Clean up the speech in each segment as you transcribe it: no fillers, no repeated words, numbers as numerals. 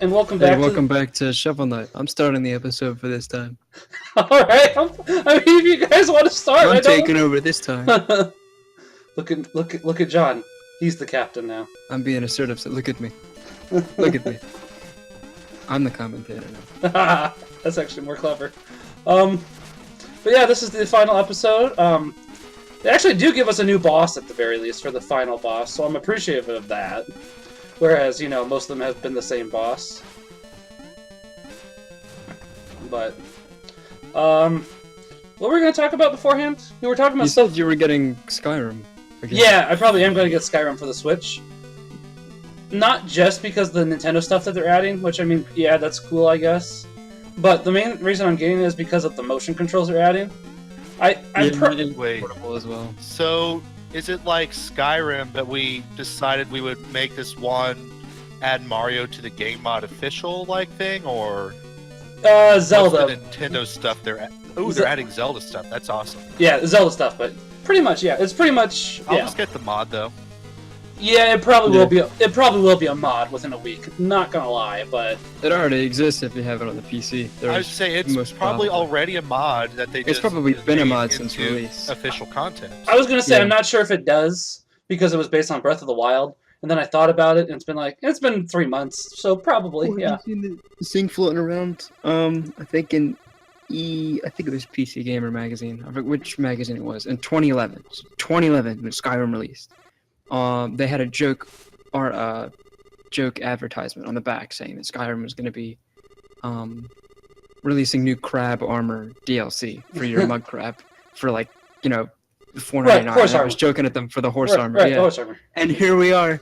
and welcome Hey, back. welcome back to Shovel Knight. I'm starting the episode for this time. All right. I mean, if you guys want to start, I'm taking over this time. look at John. He's the captain now. I'm being assertive, so look at me. Look at me. I'm the commentator now. That's actually more clever. But yeah, this is the final episode. They actually do give us a new boss at the very least for the final boss, so I'm appreciative of that. Whereas, you know, most of them have been the same boss. But, what were we going to talk about beforehand? We were talking about stuff. You said you were getting Skyrim again. Yeah, I probably am going to get Skyrim for the Switch. Not just because of the Nintendo stuff that they're adding, which, I mean, yeah, that's cool, I guess. But the main reason I'm getting it is because of the motion controls they're adding. Wait, as well. So is it like Skyrim that we decided we would make this one add Mario to the game mod official like thing, or Zelda? What's the Nintendo stuff they're they're adding Zelda stuff. That's awesome. Yeah, Zelda stuff, but pretty much, yeah, it's pretty much. I'll just get the mod though. Yeah, it probably will be. It probably will be a mod within a week. Not gonna lie, but it already exists if you have it on the PC. I would say it's probably already a mod that they. It's probably been a mod since release. Official content. I was gonna say I'm not sure if it does because it was based on Breath of the Wild, and then I thought about it, and it's been 3 months, so probably yeah. This thing floating around. I think in I think it was PC Gamer magazine. I forget which magazine it was in 2011. 2011 when Skyrim released. They had a joke advertisement on the back saying that Skyrim was going to be releasing new crab armor DLC for your mud crab for like, you know, $4.99. Right, I was joking at them for the horse armor. Right, yeah. horse armor. And here we are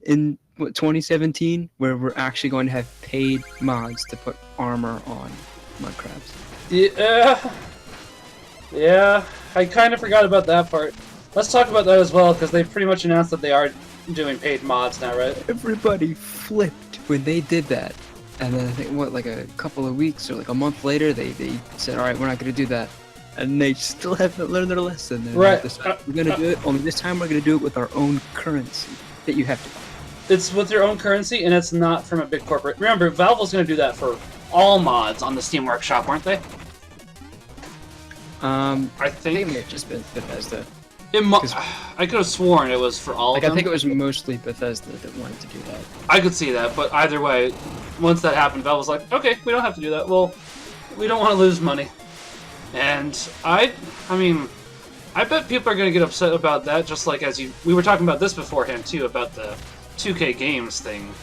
in 2017 where we're actually going to have paid mods to put armor on mud crabs. Yeah, I kind of forgot about that part. Let's talk about that as well, because they pretty much announced that they are doing paid mods now, right? Everybody flipped when they did that. And then I think, like a couple of weeks or like a month later, they said, alright, we're not going to do that. And they still haven't learned their lesson. And right. We're going to do it, only this time we're going to do it with our own currency that you have to buy. It's with your own currency, and it's not from a big corporate. Remember, Valve was going to do that for all mods on the Steam Workshop, weren't they? I think it may have just been Bethesda. I could have sworn it was for all of them. I think it was mostly Bethesda that wanted to do that. I could see that, but either way, once that happened, Valve was like, okay, we don't have to do that. Well, we don't want to lose money. And I mean, I bet people are going to get upset about that, just like we were talking about this beforehand, too, about the 2K Games thing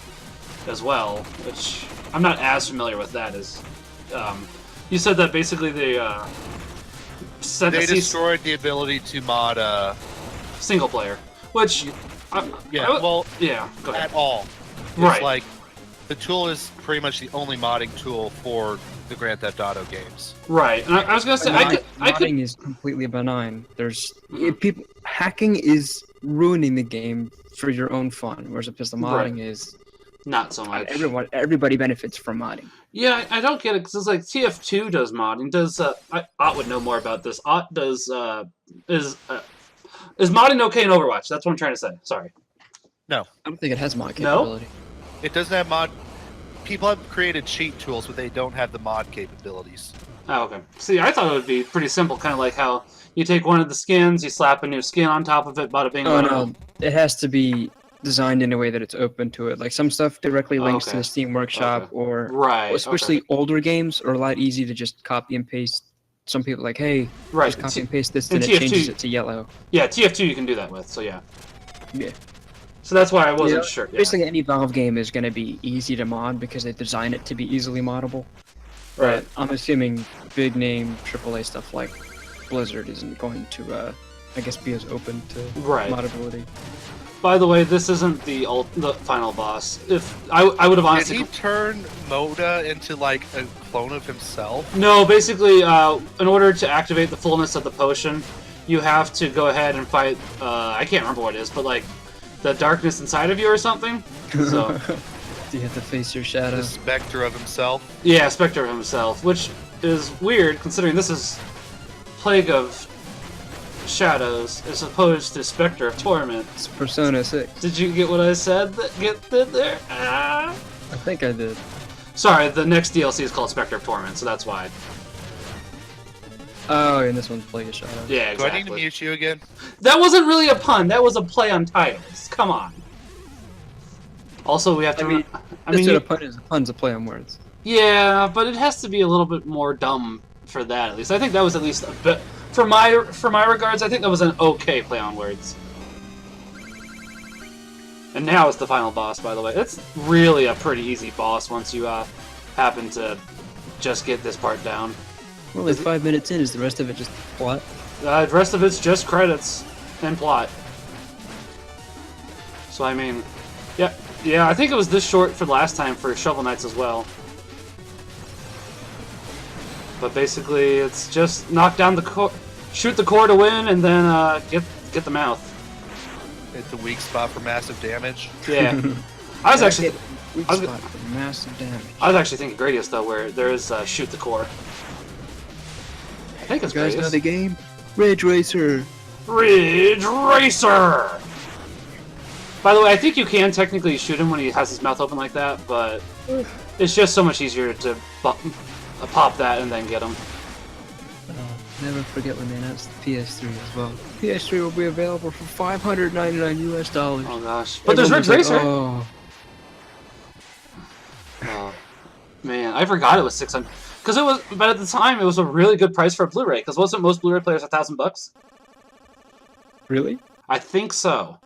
as well, which I'm not as familiar with that as... you said that basically they destroyed the ability to mod single player, which yeah, go ahead. At all. It's right. Like the tool is pretty much the only modding tool for the Grand Theft Auto games. Right, and I was gonna say modding is completely benign. Hacking is ruining the game for your own fun, whereas the modding is not so much. Everybody benefits from modding. Yeah, I don't get it, because it's like TF2 does modding. Does Ott would know more about this. Ott does is modding okay in Overwatch? That's what I'm trying to say. Sorry. No, I don't think it has mod capability. No? It doesn't have mod. People have created cheat tools, but they don't have the mod capabilities. Oh, okay. See, I thought it would be pretty simple, kind of like how you take one of the skins, you slap a new skin on top of it, bada bing. Oh no, it has to be designed in a way that it's open to it. Like some stuff directly links to the Steam Workshop, or especially older games are a lot easy to just copy and paste. Some people are like, hey, just copy and paste this, and it changes it to yellow. Yeah, TF2 you can do that with. So yeah. Yeah. So that's why I wasn't sure. Yeah. Basically, any Valve game is going to be easy to mod because they design it to be easily moddable. Right. But I'm assuming big name AAA stuff like Blizzard isn't going to, I guess, be as open to moddability. By the way, this isn't the final boss. If I would have honestly... Did he turn Moda into like a clone of himself? No, basically, in order to activate the fullness of the potion, you have to go ahead and fight. I can't remember what it is, but like the darkness inside of you or something. So you have to face your shadow. The specter of himself. Yeah, specter of himself, which is weird considering this is Plague of Shadows as opposed to Spectre of Torment. It's Persona 6. Did you get what I said? Get there? Ah. I think I did. Sorry, the next DLC is called Spectre of Torment, so that's why. Oh, and this one's Plague of Shadows. Yeah, exactly. Do I need to mute you again? That wasn't really a pun. That was a play on titles. Come on. Also, we have to. I mean, a pun is a pun's a play on words. Yeah, but it has to be a little bit more dumb for that. At least I think that was at least a bit. For my regards, I think that was an okay play on words. And now it's the final boss, by the way. It's really a pretty easy boss once you happen to just get this part down. We're only 5 minutes in. Is the rest of it just plot? The rest of it's just credits and plot. So I mean, yeah, I think it was this short for the last time for Shovel Knights as well. But basically, it's just knock down the core, shoot the core to win, and then get the mouth. It's a weak spot for massive damage. Yeah, I was actually weak spot for massive damage. I was actually thinking Gradius though, where there is shoot the core. I think it's you guys Gradius. know the game? Ridge Racer. Ridge Racer. By the way, I think you can technically shoot him when he has his mouth open like that, but it's just so much easier to pop that and then get him. Never forget when they announced the PS3 as well. PS3 will be available for $599 US. Oh gosh! But there's Ridge Racer. Oh man, I forgot it was 600. Because it was, but at the time it was a really good price for a Blu-ray. Because wasn't most Blu-ray players $1,000? Really? I think so.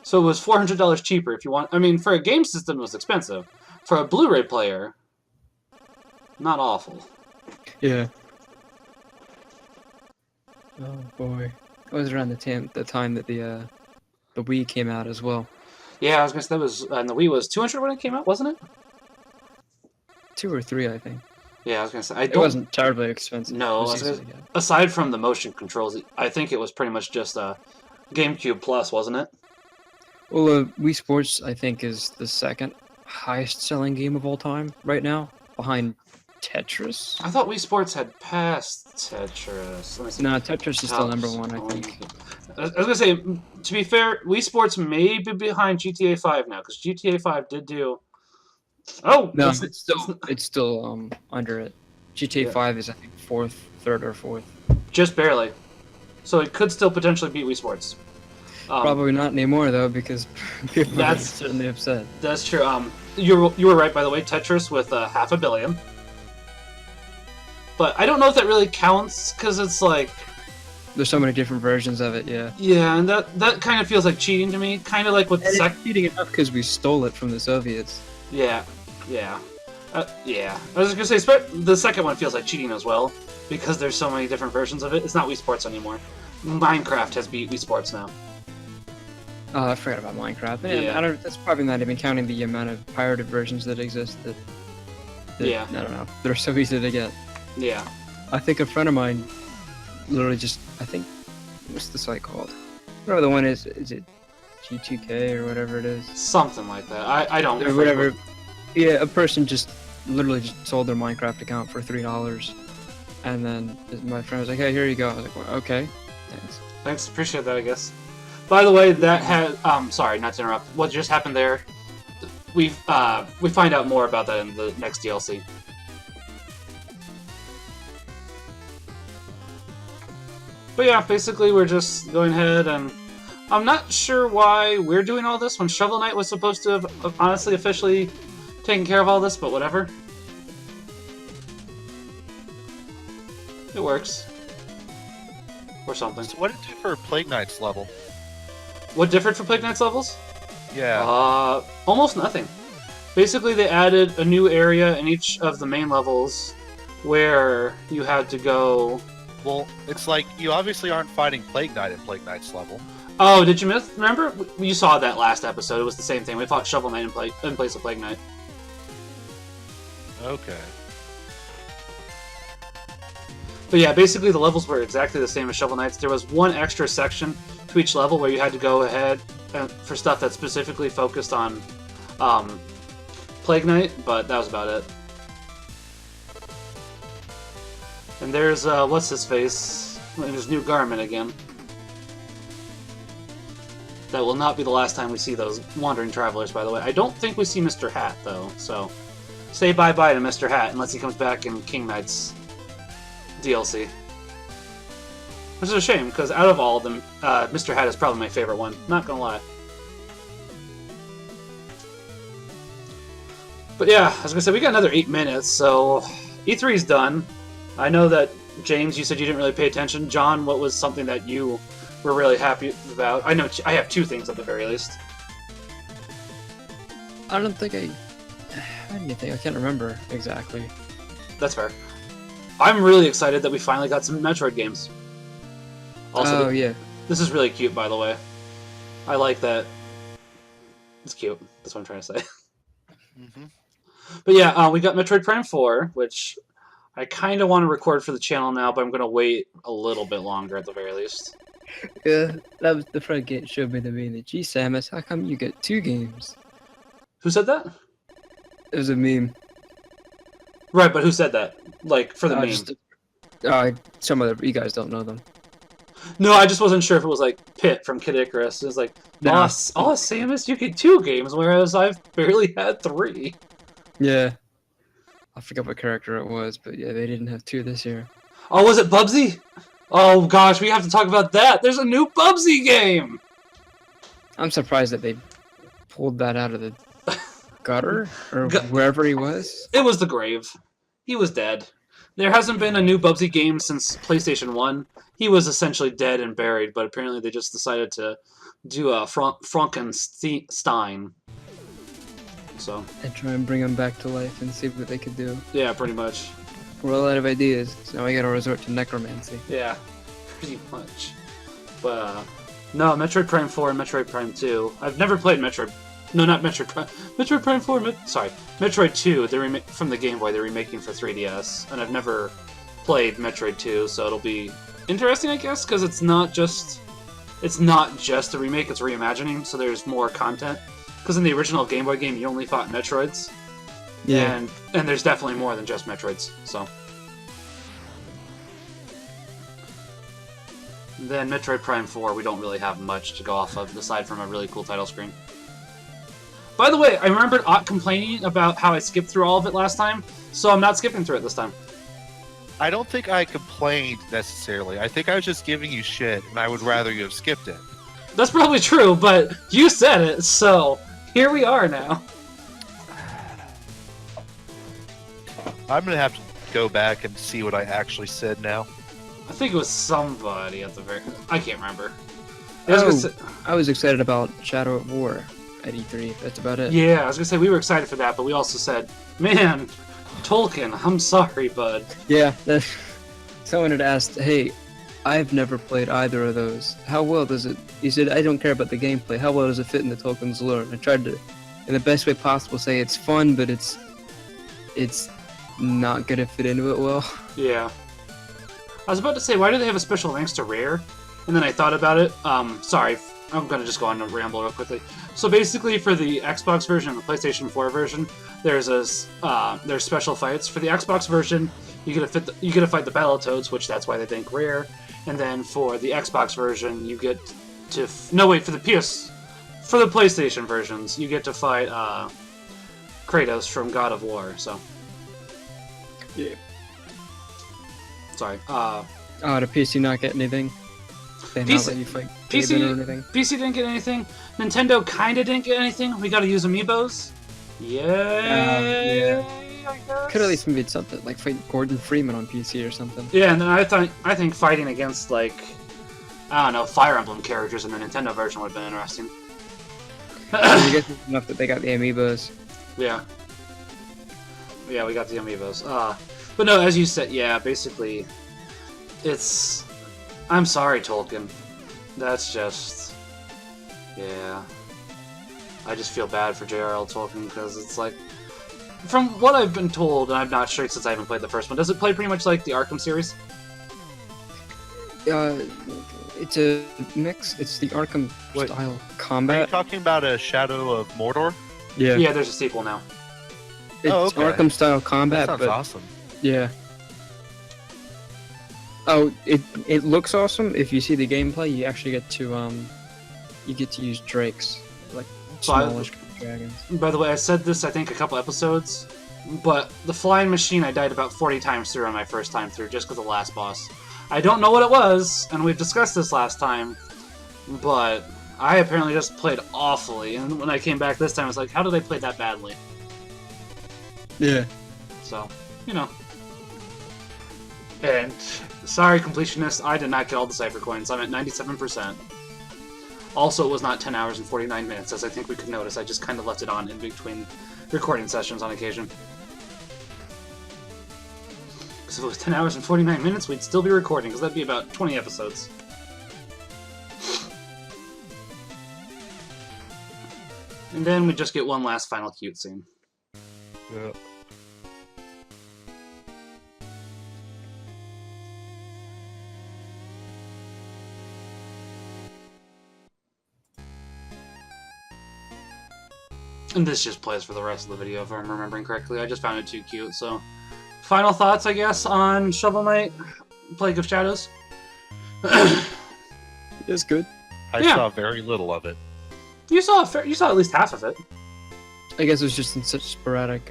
So it was $400 cheaper if you want. I mean, for a game system, it was expensive. For a Blu-ray player, not awful. Yeah. Oh boy, it was around the time that the Wii came out as well. Yeah, I was gonna say that was, and the Wii was 200 when it came out, wasn't it? 2 or 3, I think. Yeah, I was gonna say it wasn't terribly expensive. No, aside from the motion controls, I think it was pretty much just a GameCube Plus, wasn't it? Well, Wii Sports, I think, is the second highest-selling game of all time right now, behind Tetris. I thought Wii Sports had passed Tetris. Let me see. No, Tetris is still number 1, I think. I was gonna say, to be fair, Wii Sports may be behind GTA 5 now, because GTA 5 did do. Oh no, it's still under it. GTA 5 is, I think, 3rd or 4th. Just barely. So it could still potentially beat Wii Sports. Probably not anymore though, because people are certainly upset. That's true. You were right, by the way. Tetris with $500 million. But I don't know if that really counts, because it's like... There's so many different versions of it, yeah. Yeah, and that kind of feels like cheating to me. Kind of like with it's cheating enough because we stole it from the Soviets. Yeah. I was going to say, the second one feels like cheating as well, because there's so many different versions of it. It's not Wii Sports anymore. Minecraft has beat Wii Sports now. Oh, I forgot about Minecraft. Yeah. That's probably not even counting the amount of pirated versions that exist. That I don't know. They're so easy to get. Yeah. I think a friend of mine literally just, what's the site called? Whatever the one is it G2K or whatever it is? Something like that. I don't know. Whatever. Yeah, a person just literally just sold their Minecraft account for $3. And then my friend was like, hey, here you go. I was like, well, okay. Thanks, appreciate that, I guess. By the way, that had sorry, not to interrupt. What just happened there? We find out more about that in the next DLC. But yeah, basically we're just going ahead, and I'm not sure why we're doing all this when Shovel Knight was supposed to have honestly officially taken care of all this, but whatever. It works. Or something. So what did it do for Plague Knight's level? What differed for Plague Knight's levels? Yeah. Almost nothing. Basically, they added a new area in each of the main levels where you had to go... Well, it's like, you obviously aren't fighting Plague Knight at Plague Knight's level. Oh, did you remember? You saw that last episode. It was the same thing. We fought Shovel Knight in place of Plague Knight. Okay. But yeah, basically the levels were exactly the same as Shovel Knight's. There was one extra section to each level where you had to go ahead for stuff that specifically focused on Plague Knight, but that was about it. And there's, what's his face? In his new garment again. That will not be the last time we see those wandering travelers, by the way. I don't think we see Mr. Hat, though, so say bye-bye to Mr. Hat unless he comes back in King Knight's DLC. Which is a shame, because out of all of them, Mr. Hat is probably my favorite one. Not gonna lie. But yeah, I was gonna say, we got another 8 minutes, so E3's done. I know that, James, you said you didn't really pay attention. John, what was something that you were really happy about? I know I have 2 things at the very least. I don't think I had anything. I can't remember exactly. That's fair. I'm really excited that we finally got some Metroid games. Also, yeah. This is really cute, by the way. I like that. It's cute. That's what I'm trying to say. Mm-hmm. But yeah, we got Metroid Prime 4, which I kind of want to record for the channel now, but I'm going to wait a little bit longer at the very least. Yeah, that was the friend showed me the meme. Gee, Samus, how come you get 2 games? Who said that? It was a meme. Right, but who said that? Like, for the meme? Some other... You guys don't know them. No, I just wasn't sure if it was like Pit from Kid Icarus. It was like, oh, Samus, you get 2 games, whereas I've barely had 3. Yeah. I forgot what character it was, but yeah, they didn't have 2 this year. Oh, was it Bubsy? Oh gosh, we have to talk about that. There's a new Bubsy game! I'm surprised that they pulled that out of the gutter, or wherever he was. It was the grave. He was dead. There hasn't been a new Bubsy game since PlayStation 1. He was essentially dead and buried, but apparently they just decided to do a Frankenstein. So. And try and bring him back to life and see what they could do. Yeah, pretty much. We're all out of ideas, so now we gotta resort to necromancy. Yeah, pretty much. But, no, Metroid Prime 4 and Metroid Prime 2. I've never played Metroid... No, not Metroid Prime. Metroid Prime 4, sorry. Metroid 2, from the Game Boy, they're remaking for 3DS. And I've never played Metroid 2, so it'll be interesting, I guess, because it's not just a remake, it's reimagining, so there's more content. Because in the original Game Boy game, you only fought Metroids. Yeah. And there's definitely more than just Metroids, so. Then Metroid Prime 4, we don't really have much to go off of, aside from a really cool title screen. By the way, I remembered Ott complaining about how I skipped through all of it last time, so I'm not skipping through it this time. I don't think I complained, necessarily. I think I was just giving you shit, and I would rather you have skipped it. That's probably true, but you said it, so here we are now. I'm gonna have to go back and see what I actually said now. I think it was somebody at the very... I can't remember. I was excited about Shadow of War at E3. That's about it. Yeah, I was gonna say we were excited for that, but we also said, man, Tolkien, I'm sorry, bud. Yeah, someone had asked, hey, I've never played either of those. How well does it... He said, I don't care about the gameplay. How well does it fit into Tolkien's lore? And I tried to, in the best way possible, say it's fun, but it's not gonna fit into it well. Yeah. I was about to say, why do they have a special thanks to Rare? And then I thought about it. Sorry, I'm gonna just go on and ramble real quickly. So basically, for the Xbox version and the PlayStation 4 version, there's special fights. For the Xbox version, you get to fight the Battletoads, which that's why they thank Rare. And then for the Xbox version, you get to for the PlayStation versions, you get to fight Kratos from God of War. So. Yeah. Sorry. The PC not get anything? They not let you fight David or anything? PC didn't get anything. Nintendo kinda didn't get anything. We gotta use amiibos. Yeah. I guess. Could at least made something like fight Gordon Freeman on PC or something. Yeah, and then I think fighting against like I don't know, Fire Emblem characters in the Nintendo version would have been interesting. I guess it's enough that they got the amiibos. Yeah. Yeah, we got the amiibos. But no, as you said, yeah, basically, it's... I'm sorry, Tolkien. That's just... Yeah. I just feel bad for J.R.R. Tolkien, because it's like... From what I've been told, and I'm not sure since I haven't played the first one, does it play pretty much like the Arkham series? It's a mix. It's the Arkham style combat. Are you talking about a Shadow of Mordor? Yeah. Yeah, there's a sequel now. It's Arkham style combat. That sounds awesome. Yeah. Oh, it looks awesome. If you see the gameplay, you actually get to you get to use drakes, like smallish dragons. By the way, I said this I think a couple episodes, but the flying machine I died about 40 times through on my first time through just because of the last boss. I don't know what it was, and we've discussed this last time, but I apparently just played awfully, and when I came back this time I was like, how did I play that badly? Yeah. So, you know. And, sorry completionist, I did not get all the cyber coins. I'm at 97%. Also, it was not 10 hours and 49 minutes, as I think we could notice. I just kind of left it on in between recording sessions on occasion. Because if it was 10 hours and 49 minutes, we'd still be recording, because that'd be about 20 episodes. And then we just get one last final cute scene. Yeah. And this just plays for the rest of the video, if I'm remembering correctly. I just found it too cute, so... Final thoughts, I guess, on Shovel Knight, Plague of Shadows? It's good. I saw very little of it. You saw at least half of it. I guess it was just in such sporadic...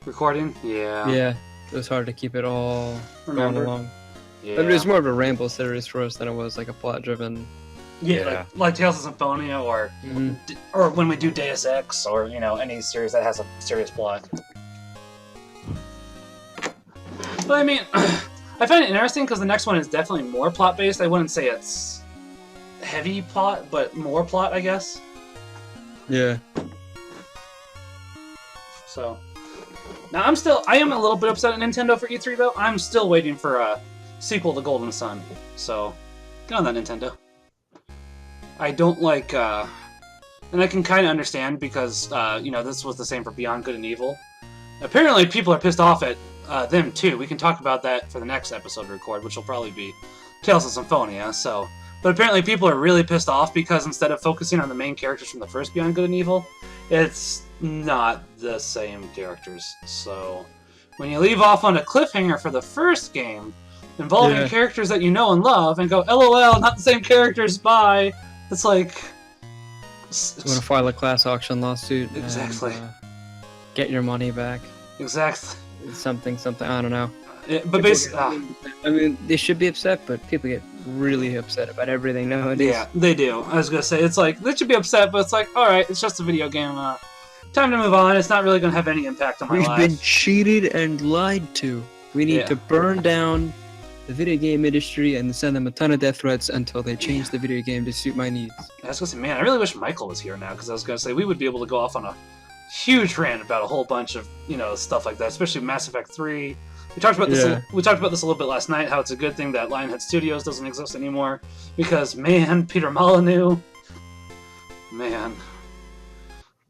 Recording? Yeah. Yeah, it was hard to keep it all going along. Yeah. But it was more of a ramble series for us than it was like a plot-driven... Yeah, like Tales of Symphonia, or or when we do Deus Ex, or you know, any series that has a serious plot. But I mean, I find it interesting because the next one is definitely more plot based. I wouldn't say it's heavy plot, but more plot, I guess. Yeah. So now I am a little bit upset at Nintendo for E3 though. I'm still waiting for a sequel to Golden Sun. So get on that, Nintendo. I don't like, and I can kind of understand because, you know, this was the same for Beyond Good and Evil. Apparently people are pissed off at them too. We can talk about that for the next episode record, which will probably be Tales of Symphonia, so... But apparently people are really pissed off because instead of focusing on the main characters from the first Beyond Good and Evil, it's not the same characters. So, when you leave off on a cliffhanger for the first game, involving characters that you know and love, and go, LOL, not the same characters, bye! It's like... You want to file a class auction lawsuit. Exactly. And, get your money back. Exactly. Something, I don't know. But basically... I mean, they should be upset, but people get really upset about everything nowadays. Yeah, they do. I was going to say, it's like, they should be upset, but it's like, alright, it's just a video game. Time to move on. It's not really going to have any impact on my life. We've been cheated and lied to. We need to burn down the video game industry and send them a ton of death threats until they change the video game to suit my needs. I was going to say, man, I really wish Michael was here now, because I was going to say, we would be able to go off on a huge rant about a whole bunch of, you know, stuff like that, especially Mass Effect 3. We talked about this. We talked about this a little bit last night. How it's a good thing that Lionhead Studios doesn't exist anymore, because man, Peter Molyneux, man.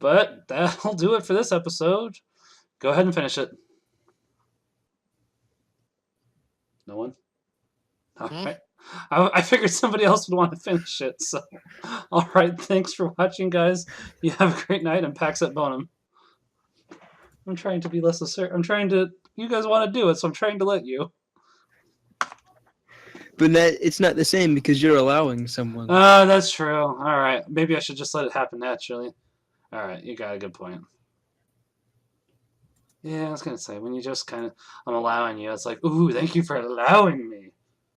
But that'll do it for this episode. Go ahead and finish it. No one. All right. I figured somebody else would want to finish it. So, all right. Thanks for watching, guys. You have a great night, and Pax et Bonum. I'm trying to be less assertive. I'm trying to. You guys want to do it, so I'm trying to let you. But it's not the same because you're allowing someone. That's true. All right. Maybe I should just let it happen naturally. All right. You got a good point. Yeah, I was going to say, when you just kind of, I'm allowing you, it's like, ooh, thank you for allowing me.